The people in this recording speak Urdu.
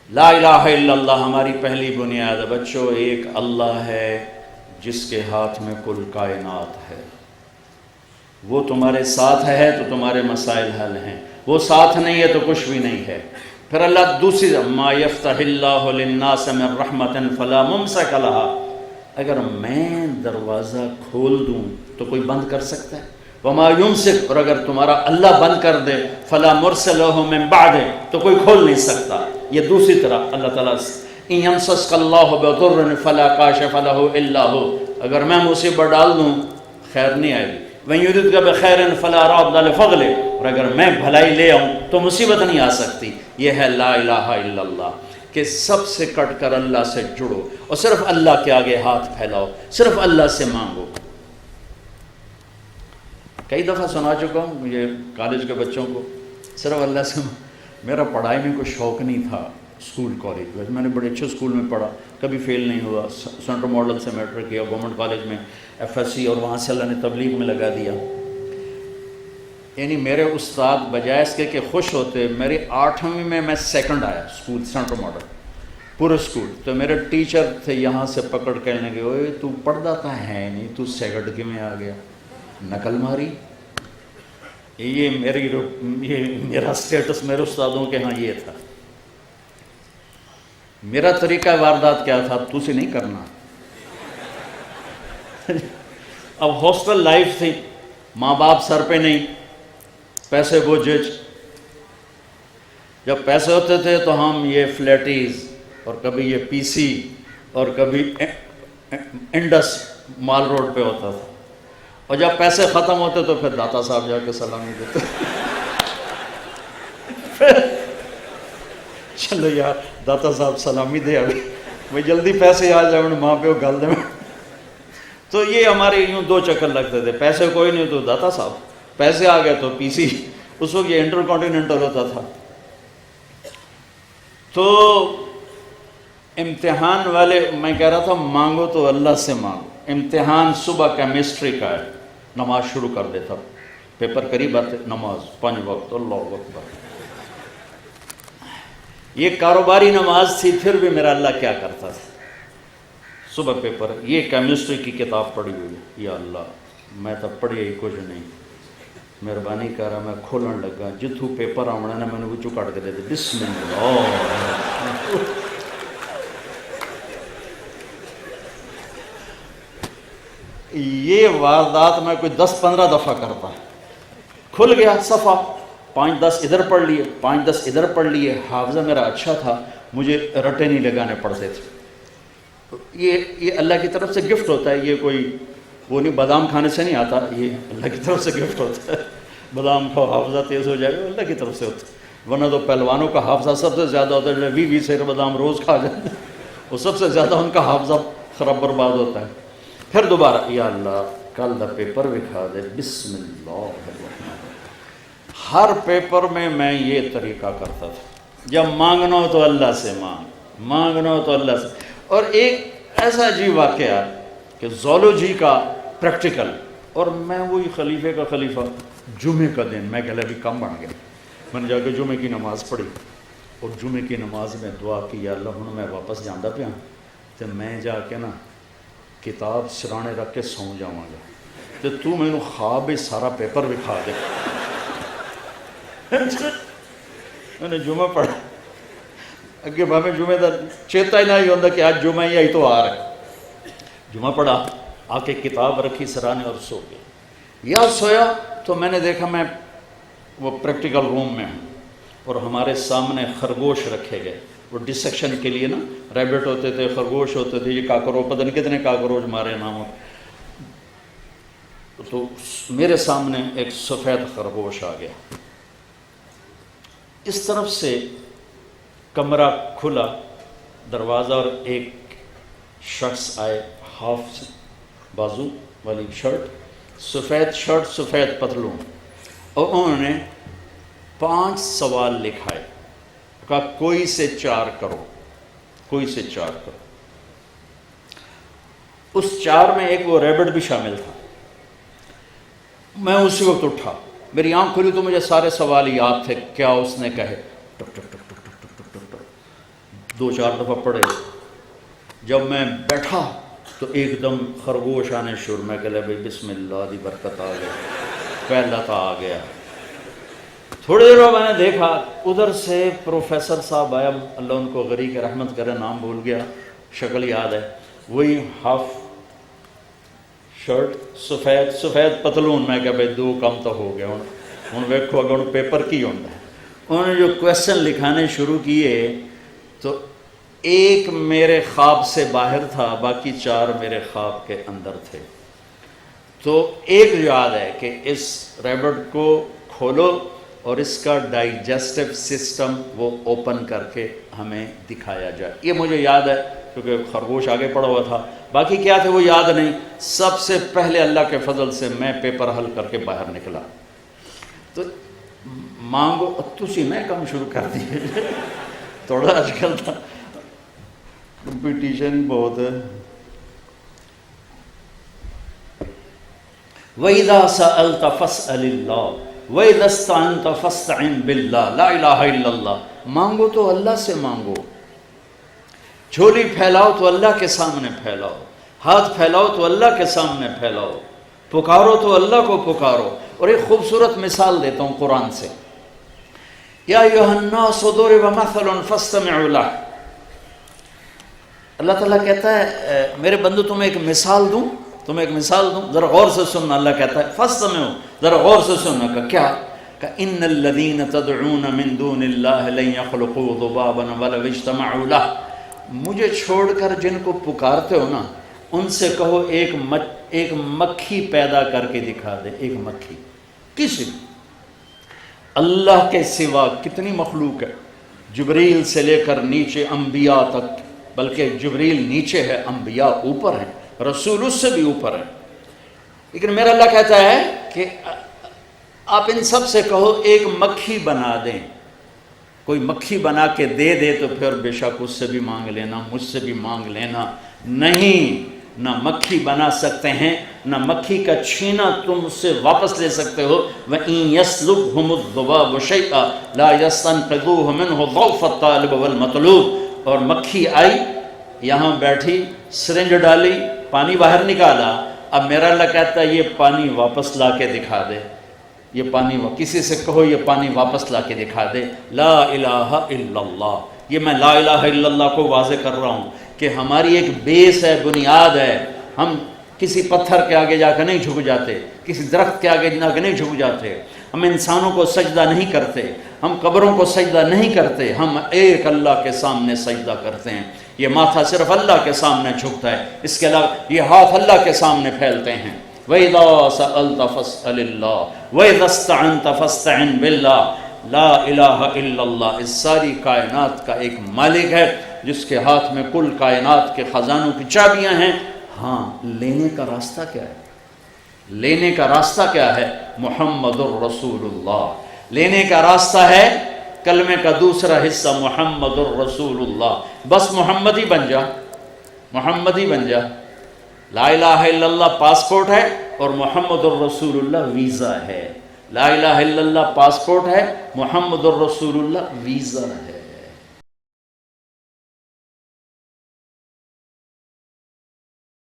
لا الہ الا اللہ ہماری پہلی بنیاد ہے بچوں، ایک اللہ ہے جس کے ہاتھ میں کل کائنات ہے، وہ تمہارے ساتھ ہے تو تمہارے مسائل حل ہیں، وہ ساتھ نہیں ہے تو کچھ بھی نہیں ہے۔ پھر اللہ دوسری ما یفتح اللہ للناس من رحمت فلا ممسک لها، اگر میں دروازہ کھول دوں تو کوئی بند کر سکتا ہے؟ وما یمسک، اور اگر تمہارا اللہ بند کر دے فلا مرسل لہ من بعد، تو کوئی کھول نہیں سکتا۔ یہ دوسری طرح اللہ تعالیٰ ان یمسسک اللہ بضر فلا کاشف لہ الا ہو، اگر میں مصیبت ڈال دوں خیر نہیں آئے گی۔ وَإِن يُرِدْكَ بِخَيْرٍ فَلَا رَادَّ لِفَضْلِهِ، اور اگر میں بھلائی لے آؤں تو مصیبت نہیں آ سکتی۔ یہ ہے لا الہ الا اللہ، کہ سب سے کٹ کر اللہ سے جڑو اور صرف اللہ کے آگے ہاتھ پھیلاؤ، صرف اللہ سے مانگو۔ کئی دفعہ سنا چکا ہوں یہ کالج کے بچوں کو، صرف اللہ سے میرا پڑھائی میں کوئی شوق نہیں تھا، اسکول کالج میں نے بڑے اچھے اسکول میں پڑھا، کبھی فیل نہیں ہوا، سینٹرل ماڈل سے میٹرک کیا، گورنمنٹ کالج میں ایف ایس سی، اور وہاں سے اللہ نے تبلیغ میں لگا دیا۔ یعنی میرے استاد بجائے اس کے کہ خوش ہوتے، میری 8ویں میں سیکنڈ آیا اسکول سینٹرل ماڈل پورے اسکول، تو میرے ٹیچر تھے یہاں سے پکڑ کہنے لگے اوئے تو پڑھتا تھا ہے نہیں، تو سیکنڈ کے میں آ گیا، نقل ماری۔ یہ میرا سٹیٹس میرے استادوں کے ہاں یہ تھا۔ میرا طریقہ واردات کیا تھا، تو سے نہیں کرنا۔ اب ہاسٹل لائف تھی، ماں باپ سر پہ نہیں، پیسے بوجھے، جب پیسے ہوتے تھے تو ہم یہ فلیٹیز اور کبھی یہ پی سی اور کبھی انڈس مال روڈ پہ ہوتا تھا، اور جب پیسے ختم ہوتے تو پھر داتا صاحب جا کے سلامی دیتے۔ چلو یار داتا صاحب سلامی دے، ابھی میں جلدی پیسے آ جائیں ماں پہ وہ گل دیں۔ تو یہ ہمارے یوں دو چکر لگتے تھے، پیسے کوئی نہیں تو داتا صاحب، پیسے آ گئے تو پی سی، اس وقت یہ انٹر کانٹیننٹل ہوتا تھا۔ تو امتحان والے میں کہہ رہا تھا مانگو تو اللہ سے مانگو۔ امتحان صبح کیمسٹری کا ہے، نماز شروع کر دیتا، پیپر قریب آتے، نماز 5 وقت، اللہ اکبر۔ یہ کاروباری نماز تھی، پھر بھی میرا اللہ کیا کرتا تھا، صبح پیپر، یہ کیمسٹری کی کتاب پڑھی ہوئی ہے، یا اللہ میں تو پڑھی ہی کچھ نہیں، مہربانی کر رہا، میں کھولن لگا جتھوں پیپر آونا نے میں نے وچوں کٹ کے دے دے، بسم اللہ۔ یہ واردات میں کوئی 10-15 دفعہ کرتا، کھل گیا صفحہ، 5-10 ادھر پڑھ لیے، 5-10 ادھر پڑھ لیے۔ حافظہ میرا اچھا تھا، مجھے رٹے نہیں لگانے پڑتے تھے۔ یہ اللہ کی طرف سے گفٹ ہوتا ہے، یہ کوئی وہ نہیں، بادام کھانے سے نہیں آتا، یہ اللہ کی طرف سے گفٹ ہوتا ہے۔ بادام کھاؤ حافظہ تیز ہو جائے گا، اللہ کی طرف سے ہوتا ہے، ورنہ تو پہلوانوں کا حافظہ سب سے زیادہ ہوتا ہے، 20 سیر بادام روز کھا جائے، وہ سب سے زیادہ ان کا حافظہ خراب برباد ہوتا ہے۔ پھر دوبارہ یا اللہ کل دا پیپر بھی کھا دے، بسم اللہ۔ ہر پیپر میں یہ طریقہ کرتا تھا، جب مانگنا ہو تو اللہ سے مانگنا ہو تو اللہ سے۔ اور ایک ایسا عجیب واقعہ کہ زولوجی کا پریکٹیکل، اور میں وہی خلیفے کا خلیفہ، جمعے کا دن میں کہہ ابھی کم بن گیا، میں نے جا کے جمعے کی نماز پڑھی، اور جمعے کی نماز میں دعا کی یا اللہ ہوں میں واپس جانا پیا تو میں جا کے نا کتاب سرانے رکھ کے سو جاؤں گا، تو مینوں خواب سارا پیپر بھی کھا دے۔ میں نے جمعہ پڑھا، اگے بھاویں جمعے دا چیتا ہی نہیں ہوتا کہ آج جمعہ ہی تو آ رہا ہے۔ جمعہ پڑھا، آ کے کتاب رکھی سرانے اور سو گیا۔ یا سویا تو میں نے دیکھا میں وہ پریکٹیکل روم میں ہوں، اور ہمارے سامنے خرگوش رکھے گئے، وہ ڈسیکشن کے لیے نا، ریبٹ ہوتے تھے، خرگوش ہوتے تھے، یہ کاکروچ، پتہ نہیں کتنے کاکروچ مارے نام۔ تو میرے سامنے ایک سفید خرگوش آ گیا، اس طرف سے کمرہ کھلا، دروازہ، اور ایک شخص آئے، ہاف بازو والی شرٹ، سفید شرٹ، سفید پتلون، اور انہوں نے 5 سوال لکھائے، کہا کوئی سے 4 کرو، کوئی سے 4 کرو۔ اس 4 میں ایک وہ ریبٹ بھی شامل تھا۔ میں اسی وقت اٹھا، میری آنکھ کھلی تو مجھے سارے سوال یاد تھے، کیا اس نے کہے، ٹک ٹک ٹک ٹک ٹک ٹک ٹک ٹک، 2-4 دفعہ پڑھے. جب میں بیٹھا تو ایک دم خرگوش آنے شروع. میں کہ بھائی بسم اللہ دی برکت آ گئی, پہلا تھا آ گیا. تھوڑی دیر میں نے دیکھا ادھر سے پروفیسر صاحب آیا, اللہ ان کو غریق رحمت کرے, نام بھول گیا, شکل یاد ہے, وہی ہاف شرٹ سفید پتلون. میں کہ بھائی 2 کم تو ہو گیا ہوں ویکھو اگر پیپر کی ہوتا ہے. انہوں نے جو کویسچن لکھانے شروع کیے تو ایک میرے خواب سے باہر تھا, باقی 4 میرے خواب کے اندر تھے. تو ایک یاد ہے کہ اس ریبٹ کو کھولو اور اس کا ڈائجسٹو سسٹم وہ اوپن کر کے ہمیں دکھایا جائے. یہ مجھے یاد ہے کیونکہ خرگوش آگے پڑا ہوا تھا, باقی کیا تھے وہ یاد نہیں. سب سے پہلے اللہ کے فضل سے میں پیپر حل کر کے باہر نکلا. تو مانگو تسی میں کام شروع کر دیے. تھوڑا آج کل تھا کمپٹیشن بہت ہے. وَإِذَا سَأَلْتَ فَاسْأَلِ اللَّهِ وَإِذَا اسْتَعَنْتَ فَاسْتَعِنْ بِاللَّهِ لا الہ الا اللہ. مانگو تو اللہ سے مانگو, جھولی پھیلاؤ تو اللہ کے سامنے پھیلاؤ, ہاتھ پھیلاؤ تو اللہ کے سامنے پھیلاؤ, پکارو تو اللہ کو پکارو. اور ایک خوبصورت مثال دیتا ہوں قرآن سے. یا ایھا الناس ضرب مثل فاستمعوا لہ. اللہ تعالیٰ کہتا ہے میرے بندو تمہیں ایک مثال دوں, ذرا غور سے سننا. اللہ کہتا ہے فاستمعوا, ذرا غور سے سننا. کہ کیا؟ کہ ان الذین تدعون من دون اللہ لن یخلقوا ذبابا ولو اجتمعوا لہ. مجھے چھوڑ کر جن کو پکارتے ہو نا, ان سے کہو ایک مکھی پیدا کر کے دکھا دے. ایک مکھی, کسی اللہ کے سوا کتنی مخلوق ہے, جبریل سے لے کر نیچے انبیاء تک, بلکہ جبریل نیچے ہے, انبیاء اوپر ہیں, رسول اس سے بھی اوپر ہے. لیکن میرا اللہ کہتا ہے کہ آپ ان سب سے کہو ایک مکھی بنا دیں. کوئی مکھی بنا کے دے دے تو پھر بے شک اس سے بھی مانگ لینا, مجھ سے بھی مانگ لینا. نہیں, نہ مکھی بنا سکتے ہیں, نہ مکھی کا چھینا تم سے واپس لے سکتے ہو. وَإِن يَسْلُبْهُمُ الذُّبَابُ شَيْئًا لَا يَسْتَنقِذُوهُ مِنْهُ ضَعْفَ الطَّالِبِ وَالْمَطْلُوبِ. اور مکھی آئی, یہاں بیٹھی, سرنج ڈالی, پانی باہر نکالا. اب میرا اللہ کہتا ہے یہ پانی واپس لا کے دکھا دے. یہ پانی کسی سے کہو یہ پانی واپس لا کے دکھا دے. لا الہ الا اللہ. یہ میں لا الہ الا اللہ کو واضح کر رہا ہوں کہ ہماری ایک بیس ہے, بنیاد ہے. ہم کسی پتھر کے آگے جا کے نہیں جھک جاتے, کسی درخت کے آگے جا کے نہیں جھک جاتے, ہم انسانوں کو سجدہ نہیں کرتے, ہم قبروں کو سجدہ نہیں کرتے, ہم ایک اللہ کے سامنے سجدہ کرتے ہیں. یہ ماتھا صرف اللہ کے سامنے جھکتا ہے, اس کے علاوہ یہ ہاتھ اللہ کے سامنے پھیلتے ہیں. وَإِذَا سَأَلْتَ فَاسْأَلِ اللَّهِ وَإِذَا اسْتَعَنْتَ فَاسْتَعِنْ بِاللَّهِ. لا الہ الا اللہ. اس ساری کائنات کا ایک مالک ہے جس کے ہاتھ میں کل کائنات کے خزانوں کی چابیاں ہیں. ہاں, لینے کا راستہ کیا ہے؟ لینے کا راستہ کیا ہے؟ محمد الرسول اللہ. لینے کا راستہ ہے کلمے کا دوسرا حصہ محمد الرسول اللہ. بس محمد ہی بن جا, محمد ہی بن جا. لا الہ الا اللہ پاسپورٹ ہے اور محمد الرسول اللہ ویزا ہے. لا الہ الا اللہ پاسپورٹ ہے, محمد الرسول اللہ ویزا ہے.